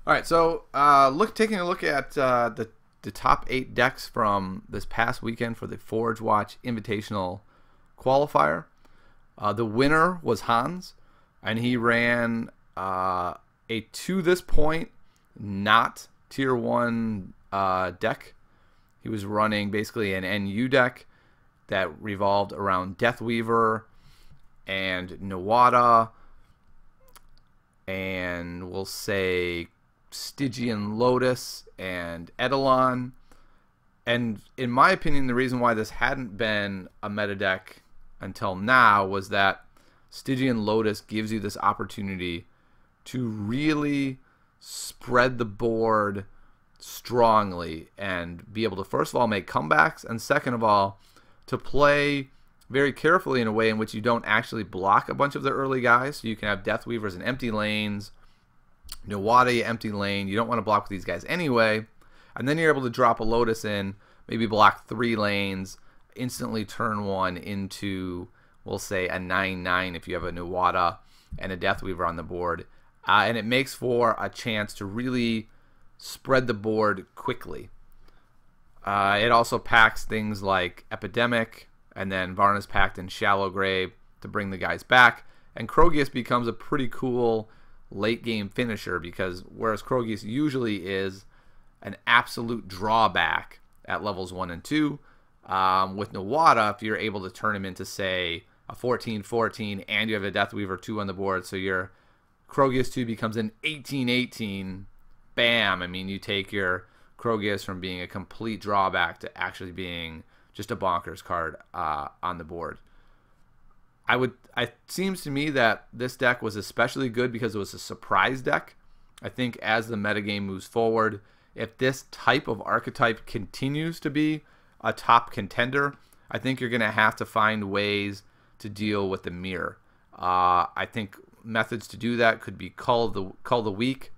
All right, so taking a look at the top 8 decks from this past weekend for the Forge Watch Invitational Qualifier. The winner was Hans, and he ran a, to this point, not Tier 1 deck. He was running basically an NU deck that revolved around Deathweaver and Nawada, and we'll say Stygian Lotus and Eidolon. And in my opinion, the reason why this hadn't been a meta deck until now was that Stygian Lotus gives you this opportunity to really spread the board strongly and be able to, first of all, make comebacks, and second of all, to play very carefully in a way in which you don't actually block a bunch of the early guys. So you can have Deathweavers in empty lanes, Nawada empty lane. You don't want to block with these guys anyway. And then you're able to drop a Lotus in, maybe block 3 lanes, instantly turn 1 into, we'll say, a 9/9 if you have a Nawada and a Deathweaver on the board. And it makes for a chance to really spread the board quickly. It also packs things like Epidemic and then Varna's Pact and Shallow Grave to bring the guys back. And Krogius becomes a pretty cool late game finisher, because whereas Krogius usually is an absolute drawback at levels 1 and 2, with Nawada, if you're able to turn him into, say, a 14/14 and you have a Deathweaver 2 on the board, so your Krogius 2 becomes an 18/18, bam. I mean, you take your Krogius from being a complete drawback to actually being just a bonkers card on the board. It seems to me that this deck was especially good because it was a surprise deck. I think as the metagame moves forward, if this type of archetype continues to be a top contender, I think you're going to have to find ways to deal with the mirror. I think methods to do that could be Cull the Weak.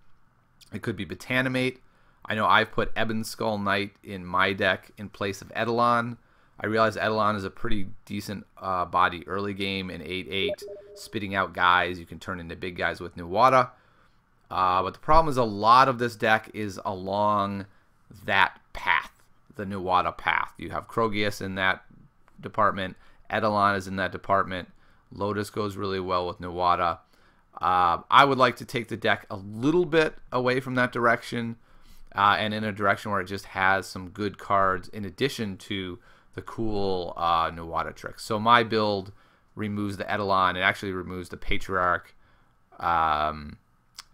It could be Botanimate. I know I've put Ebon Skull Knight in my deck in place of Eidolon. I realize Eidolon is a pretty decent body early game in 8/8, spitting out guys you can turn into big guys with Nawada. But the problem is a lot of this deck is along that path, the Nawada path. You have Krogius in that department. Eidolon is in that department. Lotus goes really well with Nawada. I would like to take the deck a little bit away from that direction and in a direction where it just has some good cards in addition to the cool Nawada tricks. So my build removes the Eidolon. It actually removes the Patriarch. And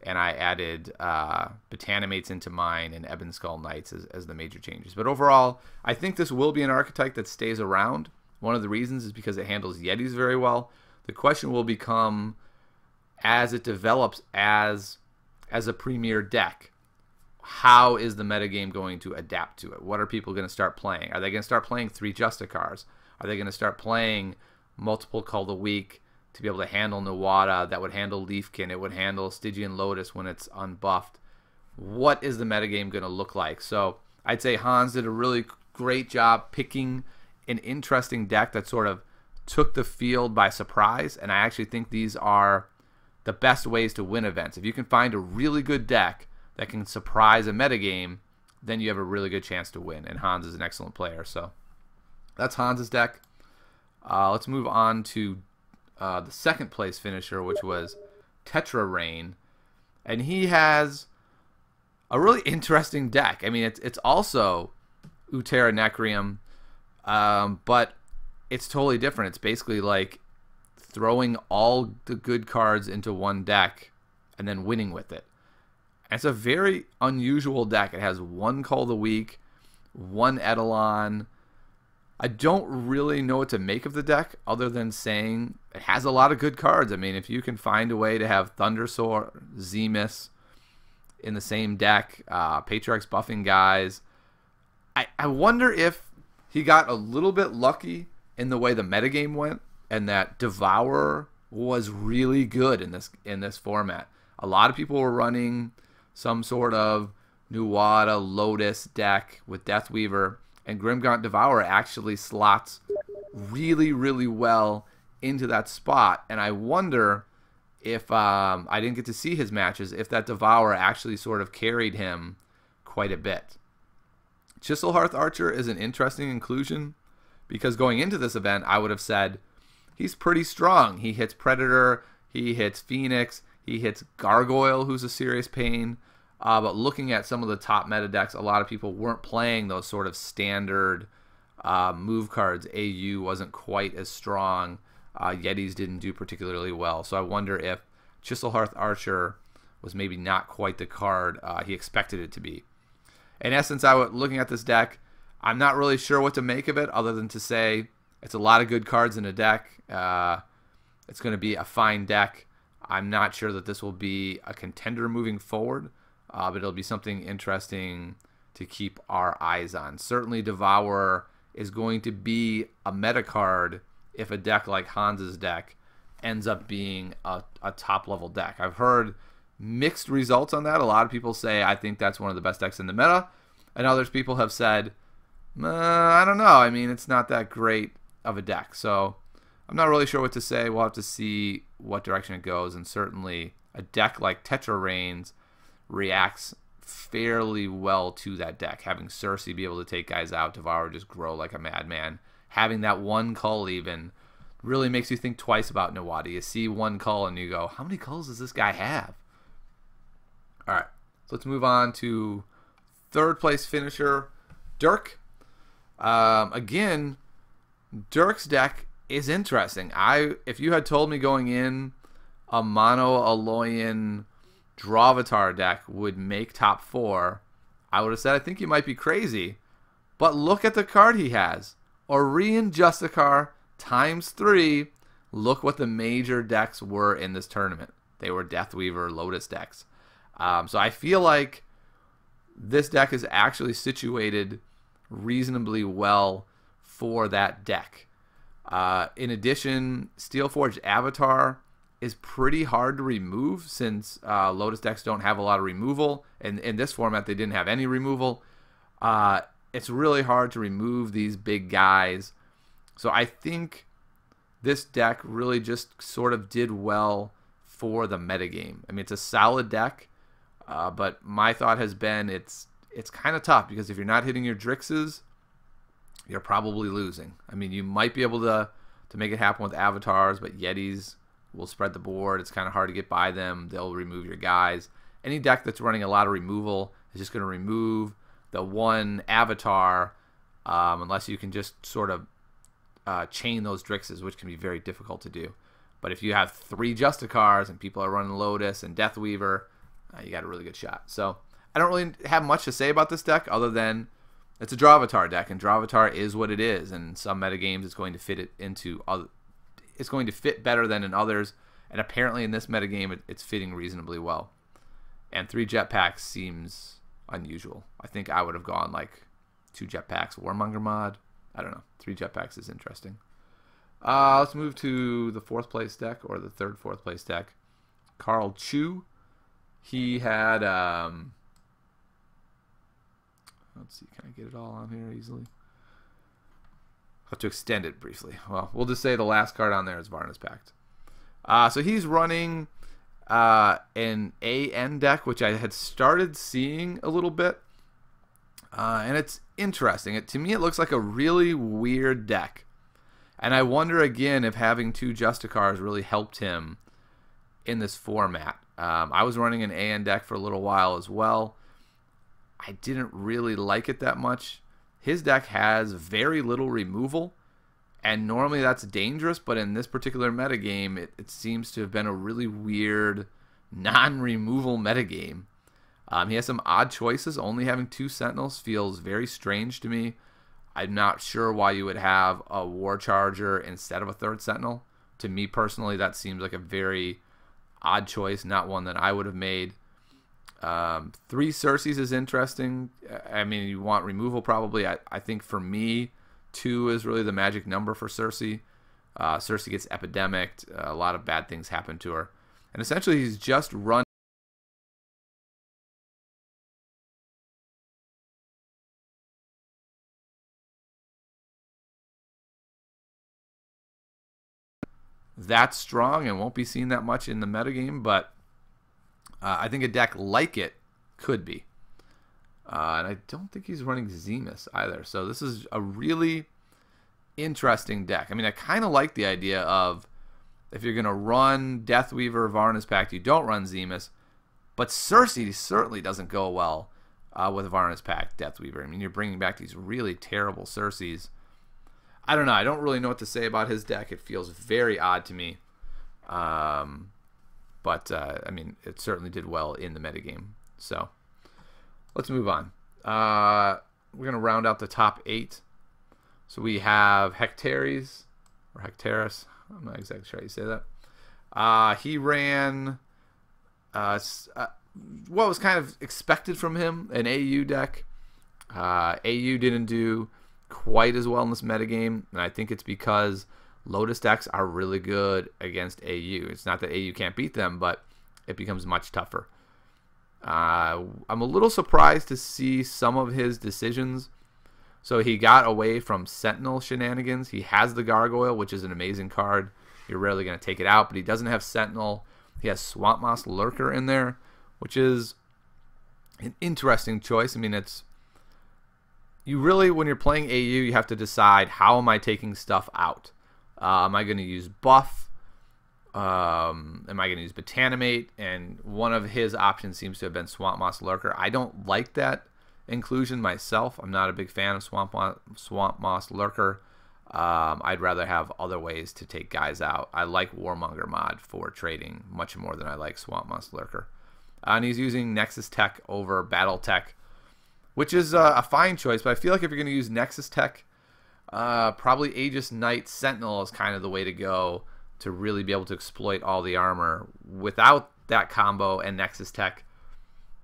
I added Botanimates into mine and Ebon Skull Knights as the major changes. But overall, I think this will be an archetype that stays around. One of the reasons is because it handles Yetis very well. The question will become, as it develops as a premier deck, how is the metagame going to adapt to it? What are people going to start playing? Are they going to start playing 3 Justicars? Are they going to start playing multiple Cull the Weak to be able to handle Nawada, that would handle Leafkin, it would handle Stygian Lotus when it's unbuffed? What is the metagame going to look like? So I'd say Hans did a really great job picking an interesting deck that sort of took the field by surprise, and I actually think these are the best ways to win events. If you can find a really good deck that can surprise a metagame, then you have a really good chance to win, and Hans is an excellent player. So that's Hans's deck. Let's move on to the second place finisher, which was Tetra Reigns, and he has a really interesting deck. I mean, it's also Utera Necrium, but it's totally different. It's basically like throwing all the good cards into one deck and then winning with it. And it's a very unusual deck. It has 1 Cull the Weak, 1 Eidolon. I don't really know what to make of the deck other than saying it has a lot of good cards. I mean, if you can find a way to have Thundersaur, Zemus in the same deck, Patriarch's buffing guys, I wonder if he got a little bit lucky in the way the metagame went, and that Devourer was really good in this format. A lot of people were running some sort of Nawada Lotus deck with Deathweaver, and Grimgaunt Devourer actually slots really, really well into that spot. And I wonder if I didn't get to see his matches, if that Devour actually sort of carried him quite a bit. Chiselhearth Archer is an interesting inclusion because going into this event, I would have said he's pretty strong. He hits Predator, he hits Phoenix, he hits Gargoyle, who's a serious pain. But looking at some of the top meta decks, a lot of people weren't playing those sort of standard move cards. AU wasn't quite as strong. Yetis didn't do particularly well. So I wonder if Chiselhearth Archer was maybe not quite the card he expected it to be. In essence, looking at this deck, I'm not really sure what to make of it other than to say it's a lot of good cards in a deck. It's going to be a fine deck. I'm not sure that this will be a contender moving forward, but it'll be something interesting to keep our eyes on. Certainly Devour is going to be a meta card if a deck like Hans's deck ends up being a top-level deck. I've heard mixed results on that. A lot of people say, I think that's one of the best decks in the meta, and others people have said, I don't know. I mean, it's not that great of a deck. So I'm not really sure what to say. We'll have to see what direction it goes, and certainly a deck like Tetra Reigns reacts fairly well to that deck. Having Cersei be able to take guys out, Devour just grow like a madman. Having that one cull even really makes you think twice about Nawadi. You see one cull and you go, how many culls does this guy have? All right, so let's move on to third place finisher, Dirk. Again, Dirk's deck is interesting. If you had told me going in a mono Aloyan Drawavatar deck would make top 4, I would have said I think you might be crazy. But look at the card he has. Aurian Justicar ×3. Look what the major decks were in this tournament. They were Deathweaver, Lotus decks. So I feel like this deck is actually situated reasonably well for that deck. In addition, Steelforge Avatar is pretty hard to remove since Lotus decks don't have a lot of removal. And in this format, they didn't have any removal. It's really hard to remove these big guys. So I think this deck really just sort of did well for the metagame. I mean, it's a solid deck, but my thought has been it's kind of tough because if you're not hitting your Drixes, you're probably losing. I mean, you might be able to make it happen with avatars, but Yetis will spread the board. It's kind of hard to get by them. They'll remove your guys. Any deck that's running a lot of removal is just going to remove the one avatar unless you can just sort of chain those Drixes, which can be very difficult to do. But if you have 3 Justicars and people are running Lotus and Deathweaver, you got a really good shot. So I don't really have much to say about this deck other than it's a Drawavatar deck, and Drawavatar is what it is. And some metagames, it's going to fit it into other. It's going to fit better than in others, and apparently in this metagame, it's fitting reasonably well. And 3 jetpacks seems unusual. I think I would have gone like 2 jetpacks, Warmonger mod. I don't know. 3 jetpacks is interesting. Let's move to the 4th place deck, or the 3rd, 4th place deck. Carl Chu. He had let's see, can I get it all on here easily? I'll have to extend it briefly. Well, we'll just say the last card on there is Varna's Pact. So he's running an AN deck, which I had started seeing a little bit. And it's interesting. To me, it looks like a really weird deck. And I wonder, again, if having 2 Justicars really helped him in this format. I was running an AN deck for a little while as well. I didn't really like it that much. His deck has very little removal, and normally that's dangerous, but in this particular metagame, it seems to have been a really weird non-removal metagame. He has some odd choices. Only having 2 Sentinels feels very strange to me. I'm not sure why you would have a War Charger instead of a 3rd Sentinel. To me personally, that seems like a very odd choice, not one that I would have made. 3 Cersei's is interesting. I mean, you want removal probably. I think for me, 2 is really the magic number for Cersei. Cersei gets epidemicked. A lot of bad things happen to her. And essentially, he's just run. that strong and won't be seen that much in the metagame, but I think a deck like it could be. And I don't think he's running Zemus either. So this is a really interesting deck. I mean, I kind of like the idea of if you're going to run Deathweaver, Varna's Pact, you don't run Zemus. But Cersei certainly doesn't go well with Varna's Pact, Deathweaver. I mean, you're bringing back these really terrible Cerseis. I don't know. I don't really know what to say about his deck. It feels very odd to me. But, I mean, it certainly did well in the metagame. So, let's move on. We're going to round out the top 8. So, we have Hectares, or Hectares. I'm not exactly sure how you say that. He ran what was kind of expected from him, an AU deck. AU didn't do quite as well in this metagame, and I think it's because Lotus decks are really good against AU. It's not that AU can't beat them, but it becomes much tougher. I'm a little surprised to see some of his decisions. So he got away from Sentinel shenanigans. He has the Gargoyle, which is an amazing card. You're rarely going to take it out, but he doesn't have Sentinel. He has Swamp Moss Lurker in there, which is an interesting choice. I mean, it's you really, when you're playing AU, you have to decide, how am I taking stuff out? Am I going to use Buff? Am I going to use Botanimate? And one of his options seems to have been Swamp Moss Lurker. I don't like that inclusion myself. I'm not a big fan of Swamp Moss Lurker. I'd rather have other ways to take guys out. I like Warmonger mod for trading much more than I like Swamp Moss Lurker. And he's using Nexus Tech over Battle Tech, which is a fine choice, but I feel like if you're going to use Nexus Tech, probably Aegis Knight Sentinel is kind of the way to go to really be able to exploit all the armor. Without that combo and Nexus Tech,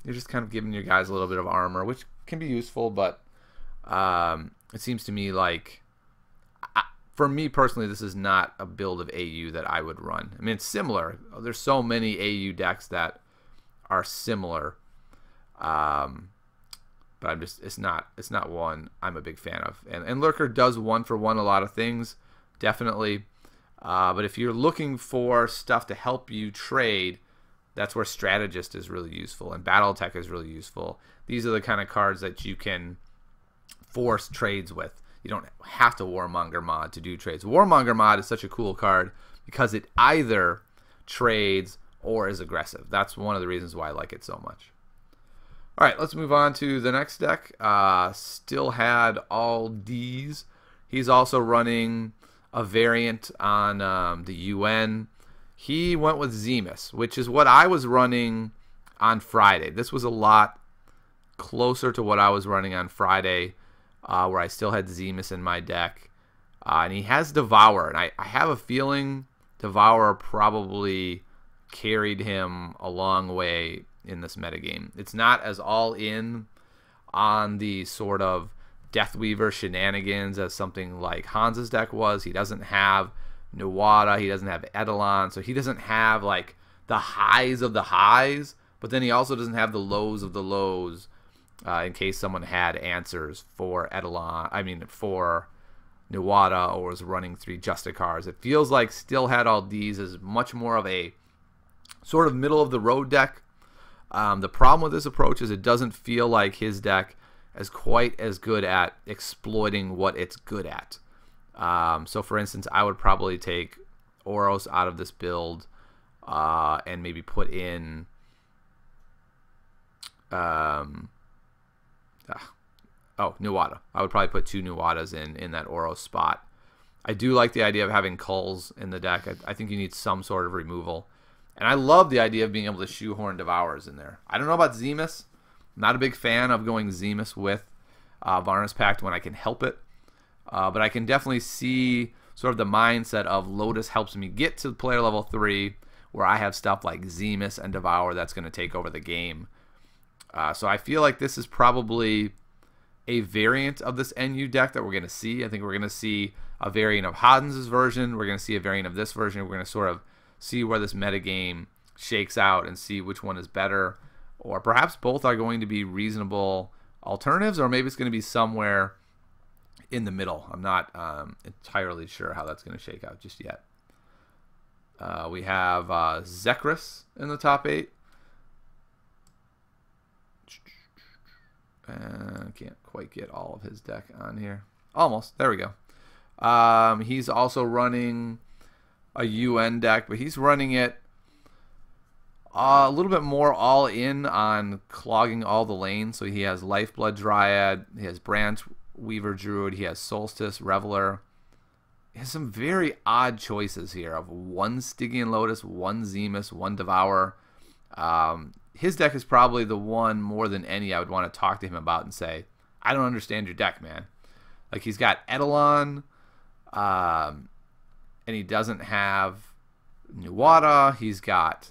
you're just kind of giving your guys a little bit of armor, which can be useful, but it seems to me like, for me personally, this is not a build of AU that I would run. I mean, it's similar. There's so many AU decks that are similar, but I'm just it's not one I'm a big fan of. And Lurker does 1-for-1 a lot of things, definitely. But if you're looking for stuff to help you trade, that's where Strategist is really useful, and Battle Tech is really useful. These are the kind of cards that you can force trades with. You don't have to Warmonger mod to do trades. Warmonger mod is such a cool card because it either trades or is aggressive. That's one of the reasons why I like it so much. All right, let's move on to the next deck. StillhadAllDeez. He's also running a variant on the UN. He went with Zemus, which is what I was running on Friday. This was a lot closer to what I was running on Friday, where I still had Zemus in my deck. And he has Devour, and I have a feeling Devour probably carried him a long way in this metagame. It's not as all in on the sort of Deathweaver shenanigans as something like Hans's deck was. He doesn't have Nuada, he doesn't have Eidolon, so he doesn't have like the highs of the highs, but then he also doesn't have the lows of the lows in case someone had answers for Eidolon, for Nuada, or was running 3 Justicars. It feels like StillhadAllDeez is much more of a sort of middle of the road deck. The problem with this approach is it doesn't feel like his deck is quite as good at exploiting what it's good at. So for instance, I would probably take Oros out of this build and maybe put in Nuada. I would probably put 2 Nuadas in that Oros spot. I do like the idea of having Kulls in the deck. I think you need some sort of removal. And I love the idea of being able to shoehorn Devours in there. I don't know about Zemus. I'm not a big fan of going Zemus with Varna's Pact when I can help it. But I can definitely see sort of the mindset of Lotus helps me get to player level 3, where I have stuff like Zemus and Devour that's going to take over the game. So I feel like this is probably a variant of this NU deck that we're going to see. I think we're going to see a variant of Hans's version. We're going to see a variant of this version. We're going to sort of see where this metagame shakes out and see which one is better. Or perhaps both are going to be reasonable alternatives, or maybe it's going to be somewhere in the middle. I'm not entirely sure how that's going to shake out just yet. We have Zakoris in the top 8. Can't quite get all of his deck on here. Almost. There we go. He's also running a UN deck, but he's running it a little bit more all in on clogging all the lanes. So he has Lifeblood Dryad, he has Branch Weaver Druid, he has Solstice Reveler. He has some very odd choices here of 1 Stygian Lotus, 1 Zemus, 1 Devourer. His deck is probably the one more than any I would want to talk to him about and say, I don't understand your deck, man. Like, he's got Eidolon, and he doesn't have Nuada. He's got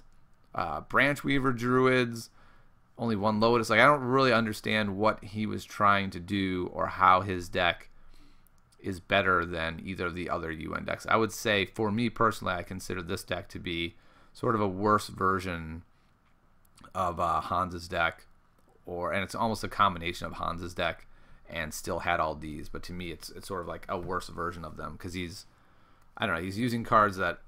Branch Weaver Druids, only 1 Lotus. Like, I don't really understand what he was trying to do or how his deck is better than either of the other UN decks. I would say, for me personally, I consider this deck to be sort of a worse version of Hans's deck, and it's almost a combination of Hans's deck and StillhadAllDeez. But to me, it's sort of like a worse version of them because he's using cards that,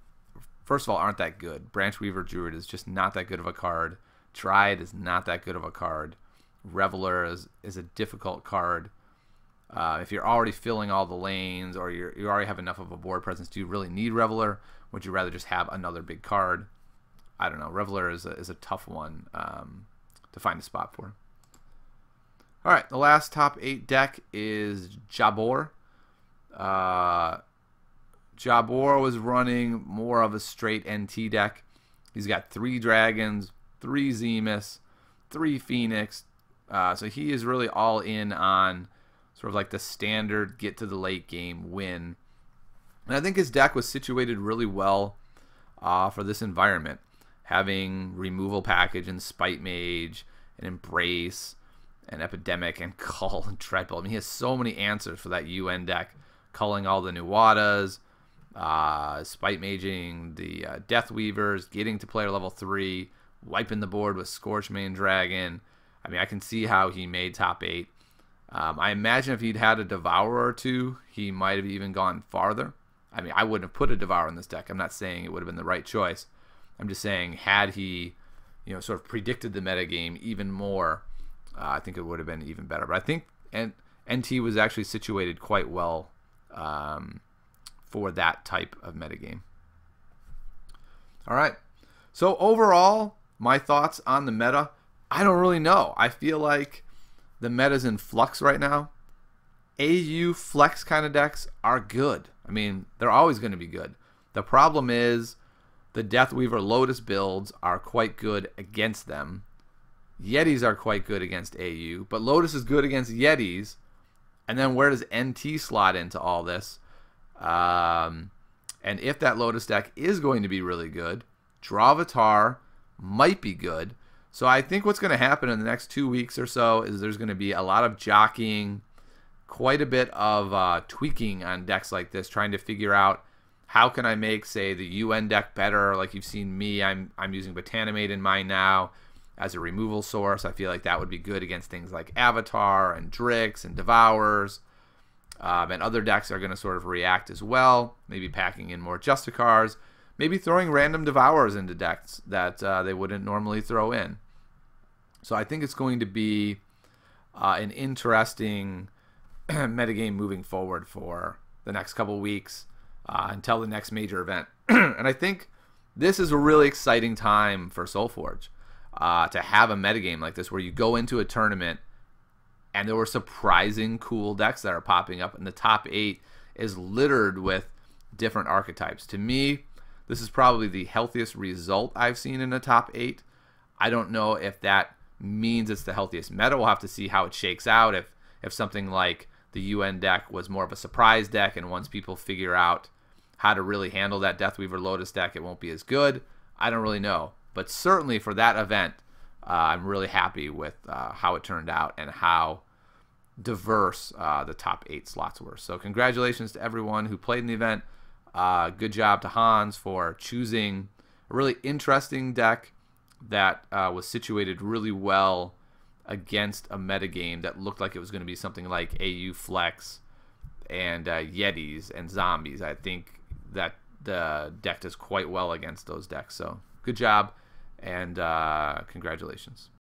first of all, aren't that good. Branch Weaver Druid is just not that good of a card. Triad is not that good of a card. Reveler is a difficult card. If you're already filling all the lanes or you already have enough of a board presence, do you really need Reveler? Would you rather just have another big card? I don't know. Reveler is a tough one to find a spot for. All right, the last top 8 deck is Jabor. Jabor was running more of a straight NT deck. He's got 3 Dragons, 3 Zemus, 3 Phoenix. So he is really all in on sort of like the standard get to the late game win. And I think his deck was situated really well for this environment, having Removal Package and Spite Mage and Embrace and Epidemic and Cull and Treadmill. I mean, he has so many answers for that UN deck, culling all the Nuadas, Spite Maging the Death Weavers, getting to player level 3, wiping the board with Scorchmane Dragon. I mean, I can see how he made top 8. I imagine if he'd had a Devourer or 2, he might have even gone farther. I mean, I wouldn't have put a Devourer in this deck. I'm not saying it would have been the right choice. I'm just saying, had he, sort of predicted the metagame even more, I think it would have been even better. But I think NT was actually situated quite well for that type of metagame. All right. So overall, my thoughts on the meta, I don't really know. I feel like the meta's in flux right now. AU flex kind of decks are good. I mean, they're always going to be good. The problem is the Deathweaver Lotus builds are quite good against them. Yetis are quite good against AU, but Lotus is good against Yetis. And then where does NT slot into all this? And if that Lotus deck is going to be really good, Dravatar might be good. So I think what's going to happen in the next 2 weeks or so is there's going to be a lot of jockeying, quite a bit of tweaking on decks like this, trying to figure out how can I make, say, the UN deck better. Like you've seen me, I'm using Botanimate in mine now as a removal source. I feel like that would be good against things like Avatar and Drix and Devourers. And other decks are going to sort of react as well, maybe packing in more Justicars, maybe throwing random Devourers into decks that they wouldn't normally throw in. So I think it's going to be an interesting metagame moving forward for the next couple weeks until the next major event. And I think this is a really exciting time for Solforge to have a metagame like this where you go into a tournament and there were surprising cool decks that are popping up, and the top 8 is littered with different archetypes. To me, this is probably the healthiest result I've seen in a top 8. I don't know if that means it's the healthiest meta. We'll have to see how it shakes out. If something like the UN deck was more of a surprise deck, and once people figure out how to really handle that Deathweaver Lotus deck, it won't be as good. I don't really know. But certainly for that event, I'm really happy with how it turned out and how diverse the top 8 slots were. So congratulations to everyone who played in the event. Good job to Hans for choosing a really interesting deck that was situated really well against a metagame that looked like it was going to be something like AU Flex and Yetis and Zombies. I think that the deck does quite well against those decks. So good job, and congratulations.